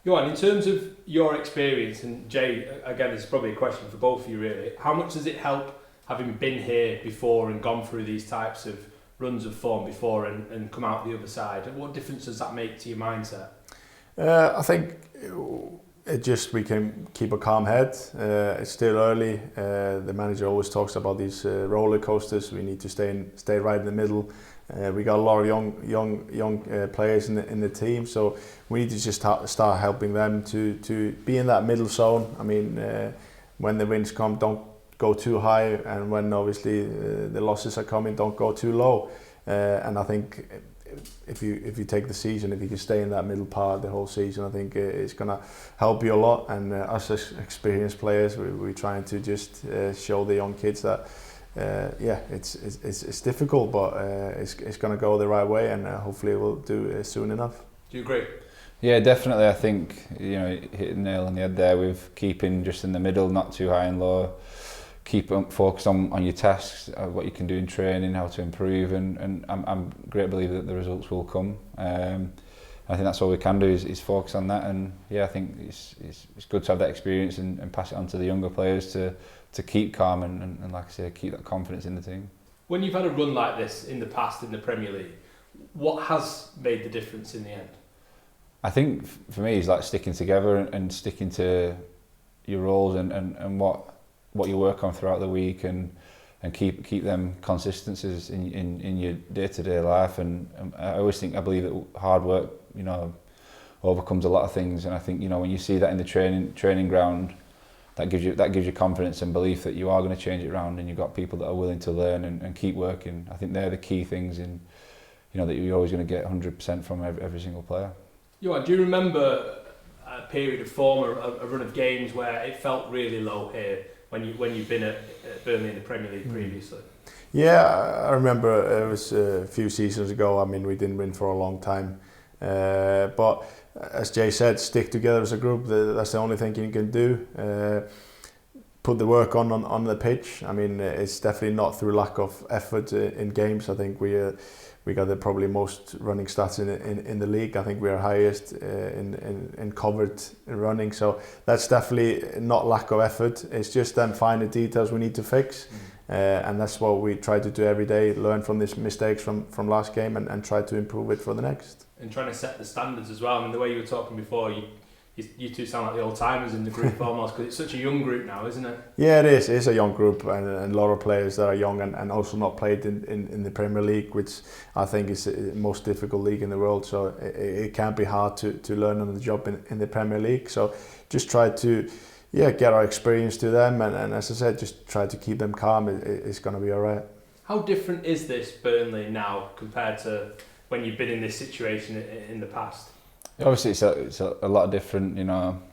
Johan, in terms of your experience, and Jay, again, this is probably a question for both of you really, how much does it help having been here before and gone through these types of runs of form before and come out the other side? What difference does that make to your mindset? I think we can keep a calm head. It's still early. The manager always talks about these roller coasters. We need to stay right in the middle. We got a lot of young players in the team, so we need to just start helping them to be in that middle zone. I mean, when the wins come, don't go too high, and when obviously the losses are coming, don't go too low. And I think if you take the season, if you can stay in that middle part the whole season, I think it's gonna help you a lot. And us as experienced players, we're trying to just show the young kids that. It's difficult, but it's going to go the right way, and hopefully we'll do it soon enough. Do you agree? Yeah, definitely. I think hit the nail on the head there with keeping just in the middle, not too high and low. Keep focused on your tasks, what you can do in training, how to improve, and I'm a great believer that the results will come. I think that's all we can do is focus on that, and I think it's good to have that experience and pass it on to the younger players to keep calm and like I say, keep that confidence in the team. When you've had a run like this in the past in the Premier League, what has made the difference in the end? I think for me it's like sticking together and sticking to your roles and what you work on throughout the week and keep them consistencies in your day-to-day life. And I believe that hard work overcomes a lot of things, and I think when you see that in the training ground, that gives you confidence and belief that you are going to change it around, and you've got people that are willing to learn and keep working. I think they're the key things in that you're always going to get 100% from every single player. Johan, do you remember a period of form or a run of games where it felt really low here when you've been at Burnley in the Premier League previously? Yeah, I remember it was a few seasons ago. I mean, we didn't win for a long time, but as Jay said, stick together as a group. That's the only thing you can do. Put the work on the pitch. I mean, it's definitely not through lack of effort in games. I think we got the probably most running stats in the league. I think we are highest in covered running. So that's definitely not lack of effort. It's just them finer details we need to fix. And that's what we try to do every day, learn from these mistakes from last game and try to improve it for the next. And trying to set the standards as well. I mean, the way you were talking before, you two sound like the old timers in the group almost, because it's such a young group now, isn't it? Yeah, it is. It's a young group and a lot of players that are young and also not played in the Premier League, which I think is the most difficult league in the world. So it can be hard to learn on the job in the Premier League. So just try to get our experience to them, and as I said, just try to keep them calm. It's going to be all right. How different is this Burnley now compared to when you've been in this situation in the past? Obviously, it's a lot different.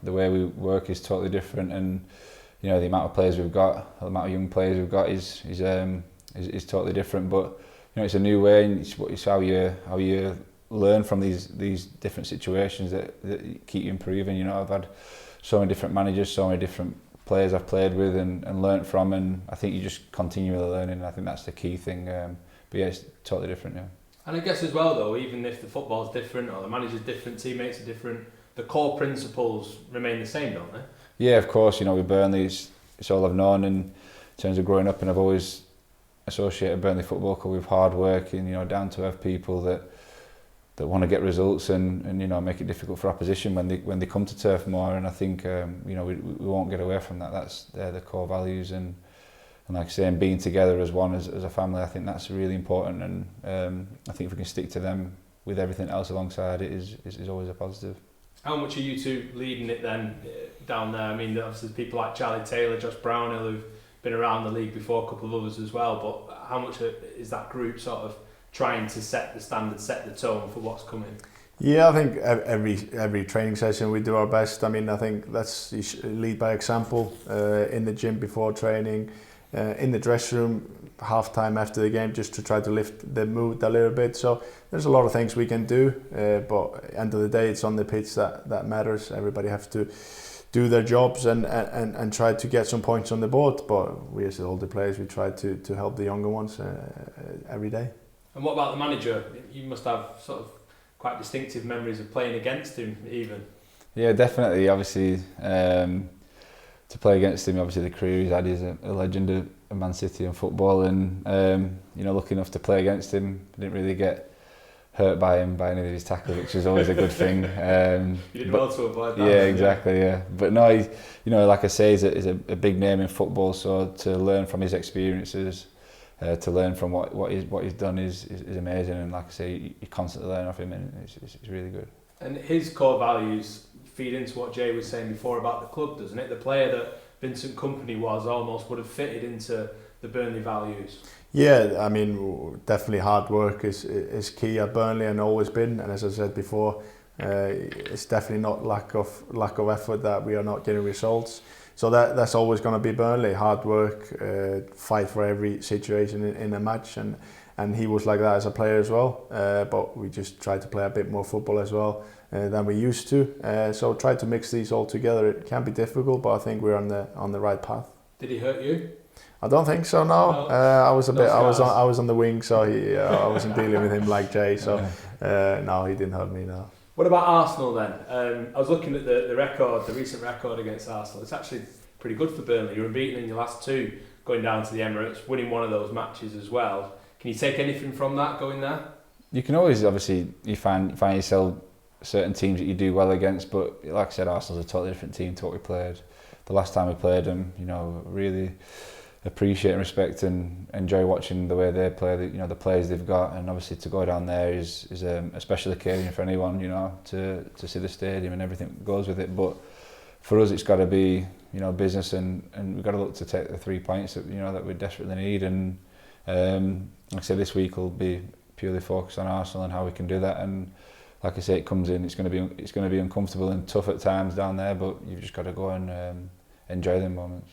The way we work is totally different, and the amount of players we've got, the amount of young players we've got is totally different. But it's a new way, and it's how you learn from these different situations that keep you improving. I've had so many different managers, so many different players I've played with and learnt from, and I think you just continually learning, and I think that's the key thing. But yeah, it's totally different, yeah. And I guess as well though, even if the football's different or the manager's different, teammates are different, the core principles remain the same, don't they? Yeah, of course. With Burnley, it's all I've known, and in terms of growing up, and I've always associated Burnley Football Club with hard working, down to earth people that want to get results and make it difficult for opposition when they come to Turf Moor. And I think we won't get away from that. They're the core values, and like I say, and being together as one as a family, I think that's really important. And I think if we can stick to them with everything else alongside it is always a positive. How much are you two leading it then down there? I mean, obviously people like Charlie Taylor, Josh Brownhill, who've been around the league before, a couple of others as well, but how much is that group sort of trying to set the standard, set the tone for what's coming? Yeah, I think every training session we do our best. I mean, I think you should lead by example in the gym before training, in the dressing room, half time after the game, just to try to lift the mood a little bit. So there's a lot of things we can do, but at the end of the day, it's on the pitch that matters. Everybody has to do their jobs and try to get some points on the board. But we as the older players, we try to help the younger ones every day. And what about the manager? You must have sort of quite distinctive memories of playing against him even. Yeah, definitely. Obviously, to play against him, obviously the career he's had, he's a legend of Man City and football, and you know, lucky enough to play against him. I didn't really get hurt by him by any of his tackles, which is always a good thing. You did well to avoid that. Yeah, exactly. Yeah, but no, he, you know, like I say, he's a big name in football. So to learn from his experiences, to learn from what he's done is amazing. And like I say, you constantly learn off him, and it's really good. And his core values feed into what Jay was saying before about the club, doesn't it? The player that Vincent Kompany was almost would have fitted into the Burnley values. Yeah, I mean, definitely hard work is key at Burnley and always been. And as I said before, it's definitely not lack of effort that we are not getting results. So that's always going to be Burnley. Hard work, fight for every situation in a match, and he was like that as a player as well. But we just tried to play a bit more football as well than we used to. So try to mix these all together. It can be difficult, but I think we're on the right path. Did he hurt you? I don't think so. No, I was I was on the wing, so I wasn't dealing with him like Jay. So no, he didn't hurt me. No. What about Arsenal then? I was looking at the record, the recent record against Arsenal. It's actually pretty good for Burnley. You were unbeaten in your last two, going down to the Emirates, winning one of those matches as well. Can you take anything from that going there? You can always, obviously, you find yourself certain teams that you do well against, but like I said, Arsenal's a totally different team to what we played the last time we played them. You know, really appreciate and respect and enjoy watching the way they play, the players they've got, and obviously to go down there is a special occasion for anyone, you know, to see the stadium and everything that goes with it. But for us, it's got to be, you know, business, and we've got to look to take the 3 points that, you know, that we desperately need. And like I said, this week will be purely focused on Arsenal and how we can do that. And like I say, it comes in, it's going to be uncomfortable and tough at times down there, but you've just got to go and enjoy them moments.